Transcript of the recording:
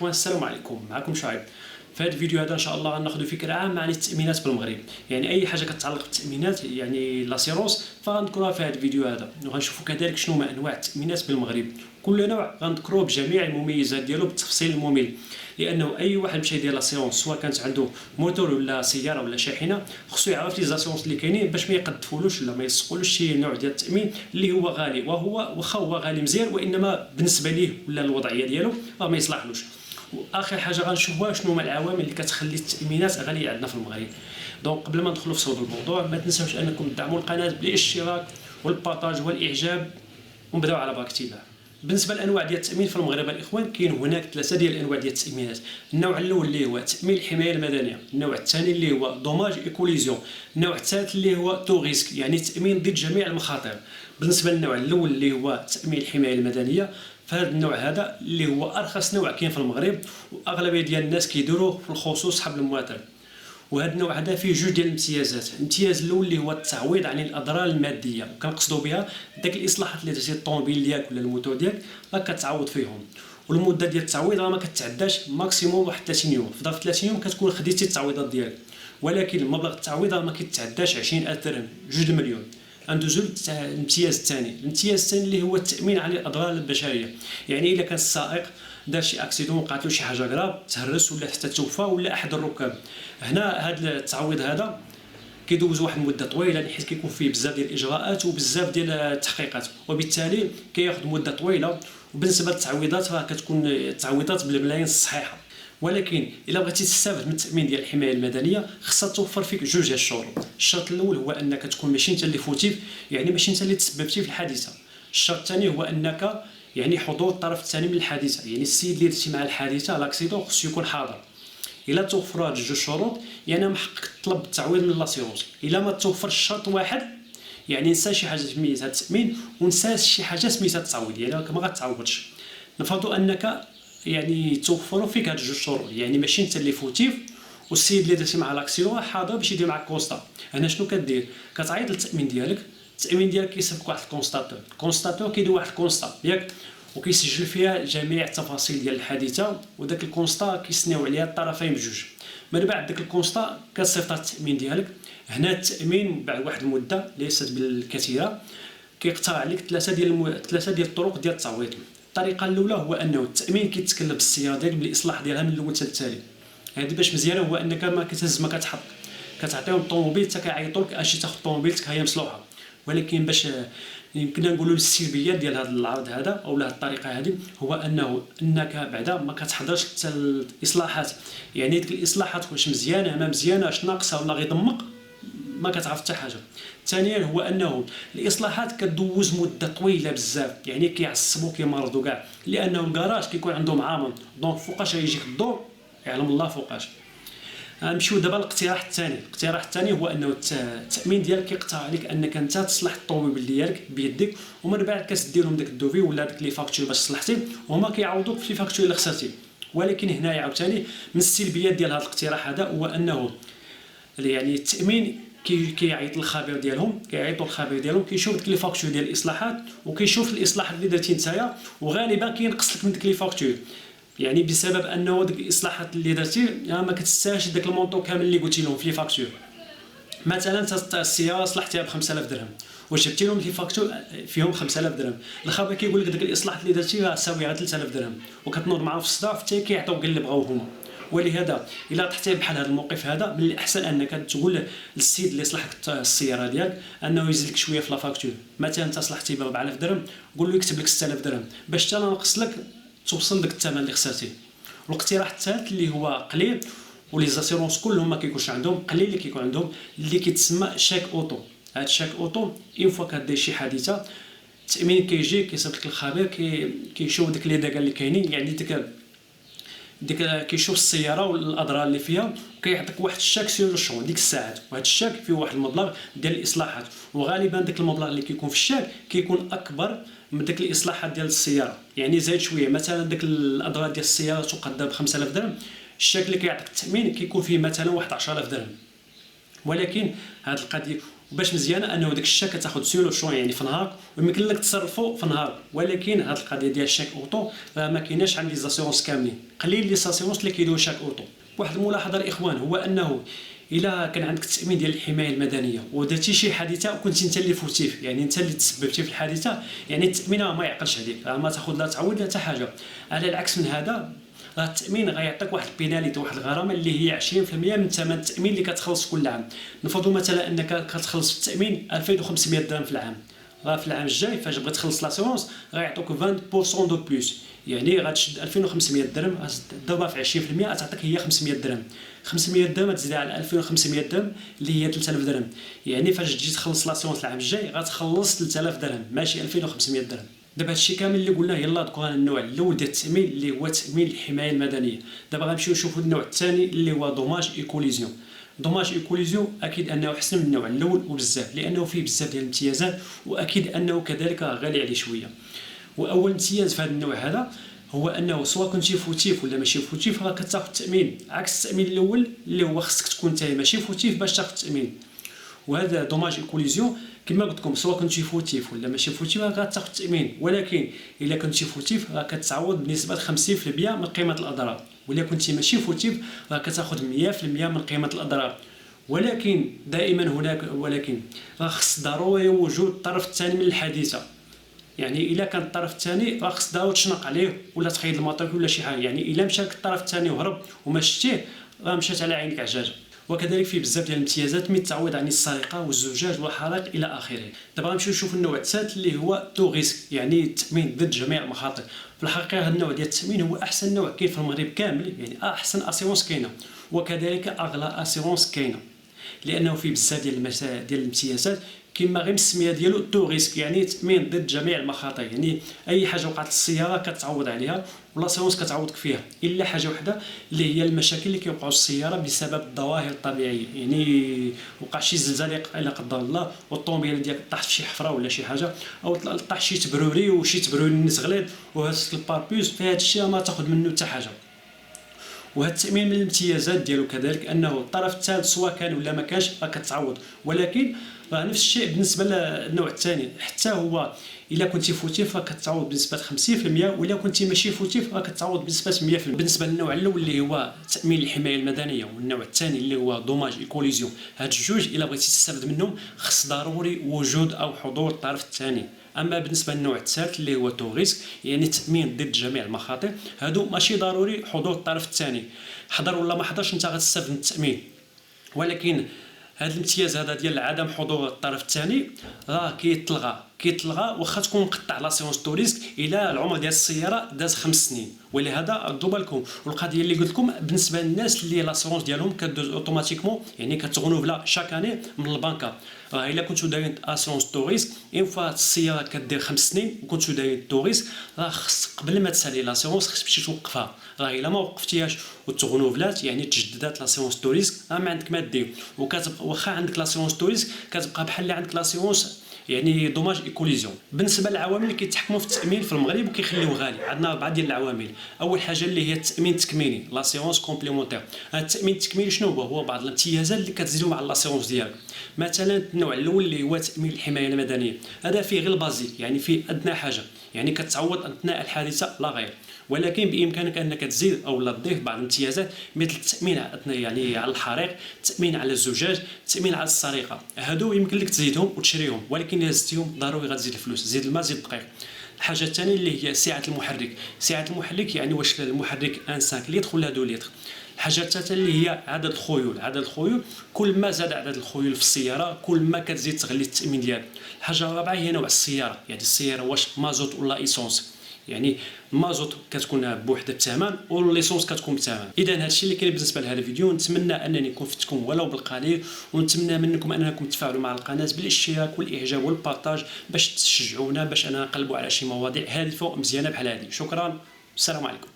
الاخوان، السلام عليكم. معكم شعيب. في هذا الفيديو هذا ان شاء الله غناخذ فكره عامه عن التامينات بالمغرب، يعني اي حاجه كتعلق بالتامينات يعني لاسيرونس فغنذكرها في هذا الفيديو هذا، وغنشوفوا كذلك شنو هما انواع التامينات بالمغرب. كل نوع غنذكروه بجميع المميزات ديالو بالتفصيل الممل، لانه اي واحد مشى يدير لاسيرونس سواء كانت عنده موتور ولا سياره ولا شاحنه خصو يعرف لي زاسيرونس اللي كاينين باش ما يقدفولوش ولا ما يسقولوش شي نوع ديال التامين اللي هو غالي، وهو واخا هو غالي مزيان وانما بالنسبه ليه ولا الوضعيه ديالو ما يصلحلوش. واخر حاجه غنشوفوها شنو هما العوامل اللي كتخلي التامينات غاليه عندنا في المغرب. دونك قبل ما ندخلوا في صلب الموضوع ما تنساوش انكم تدعموا القناه بالاشتراك والبارطاج والاعجاب، ونبداو على بركه الله. بالنسبه لانواع ديال التامين في المغرب الاخوان، كاين هناك ثلاثه ديال الانواع ديال التامينات. النوع الاول اللي هو تامين الحمايه المدنيه، النوع الثاني اللي هو دوماج ايكوليزيون، النوع الثالث اللي هو تو ريسك يعني تامين ضد جميع المخاطر. بالنسبه للنوع الاول اللي هو تامين الحمايه المدنيه، فهذا النوع هذا اللي هو ارخص نوع كاين في المغرب، واغلبيه ديال الناس كيديروه في الخصوص حبل المواطن. وهذا النوع هذا فيه جوج ديال الامتيازات. الامتياز الاول اللي هو التعويض عن الاضرار الماديه، وكنقصدوا بها داك الاصلاحات اللي درتي الطوموبيل ديالك ولا الموتور ديالك راه كتعوض فيهم. والمده ديال التعويض راه ما كتعداش ماكسيموم واحد 30 يوم، في ظرف 30 يوم كتكون خديتي التعويضات ديالك، ولكن المبلغ التعويض راه ما كيتعداش 20,000 درهم، 2 مليون. ندوزو الامتياز الثاني. الامتياز الثاني اللي هو التامين على الاضرار البشريه، يعني الا كان السائق دار شي اكسيدون وقعت له شي حاجه غراب، تهرس ولا حتى توفى ولا احد الركاب، هنا هذا التعويض هذا كيدوز واحد المده طويله حيت كيكون فيه بزاف ديال الاجراءات وبزاف ديال التحقيقات، وبالتالي كياخذ مده طويله. وبالنسبه للتعويضات راه كتكون التعويضات بالملايين الصحيحه، ولكن الا بغيتي تستافد من التامين ديال الحمايه المدنيه خصها توفر فيك جوج ديال الشروط. الشرط الاول هو انك تكون ماشي انت اللي فوتيف، يعني ماشي انت اللي تسببتي في الحادثه. الشرط الثاني هو انك يعني حضور الطرف الثاني من الحادثه، يعني السيد اللي درتي مع الحادثه لاكسيدون خصو يكون حاضر. الا توفروا هاد جوج شروط يعني من حقك تطلب التعويض من لاسيرونس. الا ما توفرش شرط واحد يعني نسى شي حاجه سميتها التامين ونسى شي حاجه سميتها التعويض، يعني ما غتعوضش. نفرضوا انك يعني توفروا فيك هاد جوج شروط، يعني ماشي انت اللي فوتيف والسيد اللي درتي مع لاكسيدون حاضر باش يدير معك كونستا. هنا شنو كدير؟ كتعيط للتامين ديالك، التامين ديالك كيصيفط واحد الكونستاتور كيدير واحد الكونستا ياك، وكيسجل فيها جميع التفاصيل ديال الحادثه، وداك الكونستا كيسناو عليها الطرفين بجوج. من بعد داك الكونستا كتصيفط التامين ديالك. هنا التامين بعد واحد المده ليست بالكثيره كيقترح عليك ثلاثه ديال الطرق ديال التعويض. الطريقه الاولى هو انه التامين كيتكلف بالسياره ديالك بالاصلاح ديالها من الاول حتى التالي. هذه باش مزيانه هو انك ما كتهز ما كتحط، كتعطيهم الطوموبيل حتى كيعيطوا لك اجي تاخذ طوموبيلتك هي مصلوحه. ولكن باش يمكننا نقولوا السلبيات ديال هذا العرض هذا او هذه الطريقه هذه هو انك بعدا ما كتحضرش حتى الاصلاحات، يعني ديك الاصلاحات واش مزيانه ما مزيانه، اش ناقصه ولا غيضمق، ما كتعرف حتى حاجه. ثانيا هو انه الاصلاحات كدوز مده طويله بزاف، يعني كيعصبوا كيمرضوا كاع، لانه الكراج كيكون عندهم عامل، دونك فوقاش يجيك الضوء يعلم الله فوقاش. نمشيو دابا للاقتراح الثاني. الاقتراح الثاني هو انه التامين ديالك كيقترح عليك انك انت تصلح الطوموبيل ديالك بيدك، ومن بعد كتدير لهم داك الدوفي ولا داك لي فاكتور باش صلحتي، وهما كيعوضوك في لي فاكتور اللي خسرتي. ولكن هنايا عاوتاني من السلبيات ديال هذا الاقتراح هذا هو انه يعني التامين كيعيط للخبير ديالهم، كيعيطوا للخبير ديالهم كيشوف ديك لي فاكتور ديال الاصلاحات وكيشوف الاصلاحات اللي درتي نتايا، وغالبا كينقص لك من ديك لي فاكتور، يعني بسبب انه ديك الاصلاحات اللي درتي ما كتستاهلش داك المونطو كامل اللي قلتي لهم في لي فاكتور. مثلا السياره صلحتيها ب 5000 درهم وجبتي لهم لي فاكتور فيهم 5000 درهم، الخبير كيقول لك ديك الاصلاحات اللي درتي راه ساويه 3000 درهم، وكتنوض معاهم في الصداع حتى كيعطيوك اللي بغاو هما. ولهذا الا طحتي بحال هذا الموقف هذا من الاحسن انك تقول للسيد اللي صلح لك السياره ديالك انه يزيد لك شويه في لا فاكتور. مثلا انت صلحتي ب 4000 درهم قول له يكتب لك 6000 درهم باش حتى نقص لك توصل لك الثمن اللي خسرتيه. والاقتراح الثالث اللي هو قليل ولي زاسيرونس كلهم ما كيكونش عندهم، قليل اللي كيكون عندهم، اللي كيتسمى شاك اوتو. هذا الشاك اوتو اون فوا كدير شي حادثه التامين كيجي كيصيفط لك الخبير كيشوف داك لي داكا اللي كاينين، يعني ديك كيشوف السياره والاضرار اللي فيها وكيعطيك واحد الشاك سير الشون ديك الساعات، وهذا الشاك فيه واحد المبلغ ديال الاصلاحات، وغالبا داك المبلغ اللي كيكون في الشاك كيكون اكبر من داك الاصلاحات ديال السياره، يعني زايد شويه. مثلا داك الاضرار ديال السياره تقدر ب 5000 درهم، الشاك اللي كيعطيك التامين كيكون فيه مثلا واحد 10000 درهم. ولكن هذه القضيه وباش مزيانه انه داك الشاك كتاخذ سولوشون يعني في نهار ويمكن لك تصرفوا في نهار. ولكن هاد القضيه ديال الشاك اوتو راه ما كايناش عند لي زاسيونس كاملين، قليل لي زاسيونس اللي كيديروا شاك اوتو. واحد الملاحظه الاخوان هو انه الا كان عندك التامين ديال الحمايه المدنيه ودرتي شي حادثه وكنت انت اللي فوتي فيه، يعني انت اللي تسببتي في الحادثه، يعني التامين ما يعقلش عليك، ما تاخذ لا تعويض لا حتى حاجه. على العكس من هذا راه التامين غيعطيك واحد البيناليتي، واحد الغرامه اللي هي 20% من ثمن التامين اللي كتخلص كل عام. نفرضوا مثلا انك كتخلص في التامين 2500 درهم في العام، راه في العام الجاي فاش بغيت تخلص لاسيونس غيعطوك 20% دو بلوس، يعني غتشد 2500 درهم ضربها في 20% غتعطيك هي 500 درهم. 500 درهم تزيد على 2500 درهم اللي هي 3000 درهم، يعني فاش تجي تخلص لاسيونس العام الجاي غتخلص 3000 درهم ماشي 2500 درهم. دابا هادشي كامل اللي قلناه يلاه ذكرنا النوع الاول ديال التامين اللي هو تامين الحمايه المدنيه. دابا غنمشيو نشوفوا النوع الثاني اللي هو دوماج اي كوليزيون. دوماج اي كوليزيون اكيد انه احسن من النوع الاول وبزاف، لانه فيه بزاف ديال الامتيازات، واكيد انه كذلك غالي عليه شويه. واول امتياز في هذا النوع هذا هو انه سواء كنتي فوتيف ولا ماشي فوتيف راه كتاخذ التامين، عكس التامين الاول اللي هو خصك تكون انت ماشي فوتيف باش تاخذ التامين. وهذا دوماج اي كوليزيون كما قلت لكم سواء كنتي فوتيف ولا ماشي فوتيف راه غتاخذ التامين، ولكن الا كنتي فوتيف راه كتعوض بنسبه 50% من قيمه الاضرار، ولا كنتي ماشي فوتيف راه كتاخذ 100% من قيمه الاضرار. ولكن دائما هناك ولكن راه خص ضروري وجود الطرف الثاني من الحادثه، يعني الا كان الطرف الثاني راه خص ضروري تشنق عليه ولا تخيد الماتريك ولا شي حاجه، يعني الا مشى الطرف الثاني وهرب وما شتيه راه مشات على عينك عجاجه. وكذلك فيه بزاف ديال الامتيازات من التعويض عن السرقه والزجاج والحرائق الى اخره. دابا غنمشيو نشوفوا النوع الثالث اللي هو تو ريسك، يعني التامين ضد جميع المخاطر. في الحقيقه هذا النوع ديال التامين هو احسن نوع كاين في المغرب كامل، يعني احسن اسيرونس كاينه وكذلك اغلى اسيرونس كاينه، لانه فيه بزاف ديال الامتيازات كما غير السميه ديالو تو ريسك، يعني تامين ضد جميع المخاطر، يعني اي حاجه وقعت للسياره كتعوض عليها ولاسيونس كتعوضك فيها، الا حاجه وحده اللي هي المشاكل اللي كيوقعوا للسياره بسبب الظواهر الطبيعيه، يعني وقع شي زلزال لا قدر الله والطوموبيله ديالك طاحت في شي حفره ولا شي حاجه، او طاح شي تبروري وشي تبروري نيت غليظ وهزت الباربوز، فهاد الشيء ما تاخذ منه حتى حاجه. وهذا التامين من الامتيازات ديالو كذلك انه الطرف الثالث سواء كان ولا ما كانش راه كتعوض، ولكن راه نفس الشيء بالنسبه للنوع الثاني، حتى هو الا كنتي فوتيف راه كتعوض بنسبه 50%، ولا كنتي ماشي فوتيف راه كتعوض بنسبه 100%. بالنسبه للنوع الاول اللي هو تامين الحمايه المدنيه والنوع الثاني اللي هو دوماج اي كوليزيون، هاد الجوج الا بغيتي تستافد منهم خص ضروري وجود او حضور الطرف الثاني. اما بالنسبه للنوع الثالث اللي هو تو ريسك، يعني تامين ضد جميع المخاطر، هادو ماشي ضروري حضور الطرف الثاني، حضر ولا ما حضرش انت غتستافد من التامين. ولكن هذا الامتياز هذا ديال عدم حضور الطرف الثاني راه كيتلغى واخا تكون مقطع لاسيونس تو ريسك الى العمر ديال السياره داز 5 سنين. ولهذا ردوا بالكم، والقضيه اللي قلت لكم بالنسبه للناس اللي لاسيونس ديالهم كدوز اوتوماتيكمون، يعني كتغنوفلا شاك اني من البنكه، راه الا كنتو دايرين اسيونس تو ريسك اون فوا السياره كدير 5 سنين وكنتو دايرين تو ريسك راه خص قبل ما تسالي لاسيونس خص تمشي توقفها، راه الا ما وقفتيهاش وتغنوفلات يعني تجددات لاسيونس تو ريسك راه ما عندك ما دير، وكتبقى واخا عندك لاسيونس تو ريسك كتبقى بحال اللي عندك لاسيونس يعني دوماج اي كوليزيون. بالنسبه للعوامل اللي كيتحكموا في التامين في المغرب وكيخليوه غالي، عندنا 4 ديال العوامل. اول حاجه اللي هي التامين التكميلي لاسيونس كومبليمونتير. هذا التامين التكميلي شنو هو بعض الامتيازات اللي كتزيدوا مع لاسيونس ديالك. مثلا النوع الاول اللي هو تامين الحمايه المدنيه، هذا فيه غير البازيك، يعني فيه ادنى حاجه، يعني كتعوض اثناء الحادثه لا غير، ولكن بامكانك انك تزيد او لا تضيف بعض الامتيازات مثل التامين يعني على الحريق، التامين على الزجاج، التامين على السرقه. هادو يمكن لك تزيدهم وتشريهم، ولكن الا زدتيهم ضروري غتزيد الفلوس، زيد الماء زيد الدقيق. الحاجه الثانيه اللي هي سعه المحرك. سعه المحرك يعني واش المحرك 1.5 لتر ولا 2 لتر. الحاجه الثالثه اللي هي عدد الخيول. عدد الخيول كل ما زاد عدد الخيول في السياره كل ما كتزيد تغلي التامين ديالك. الحاجه الرابعه هي نوع السياره، يعني السياره واش مازوت ولا ايسونس، يعني المازوت كتكون بوحده الثمن والليسونس كتكون بثمن. اذا هذا الشيء اللي كاين بالنسبه لهذا الفيديو، نتمنى انني نكون فتكم ولو بالقليل، ونتمنى منكم انكم تفاعلوا مع القناه بالاشتراك والاعجاب والبارطاج باش تشجعونا باش انا نقلبوا على شي مواضيع هادفه ومزيانه بحال هذه. شكرا، السلام عليكم.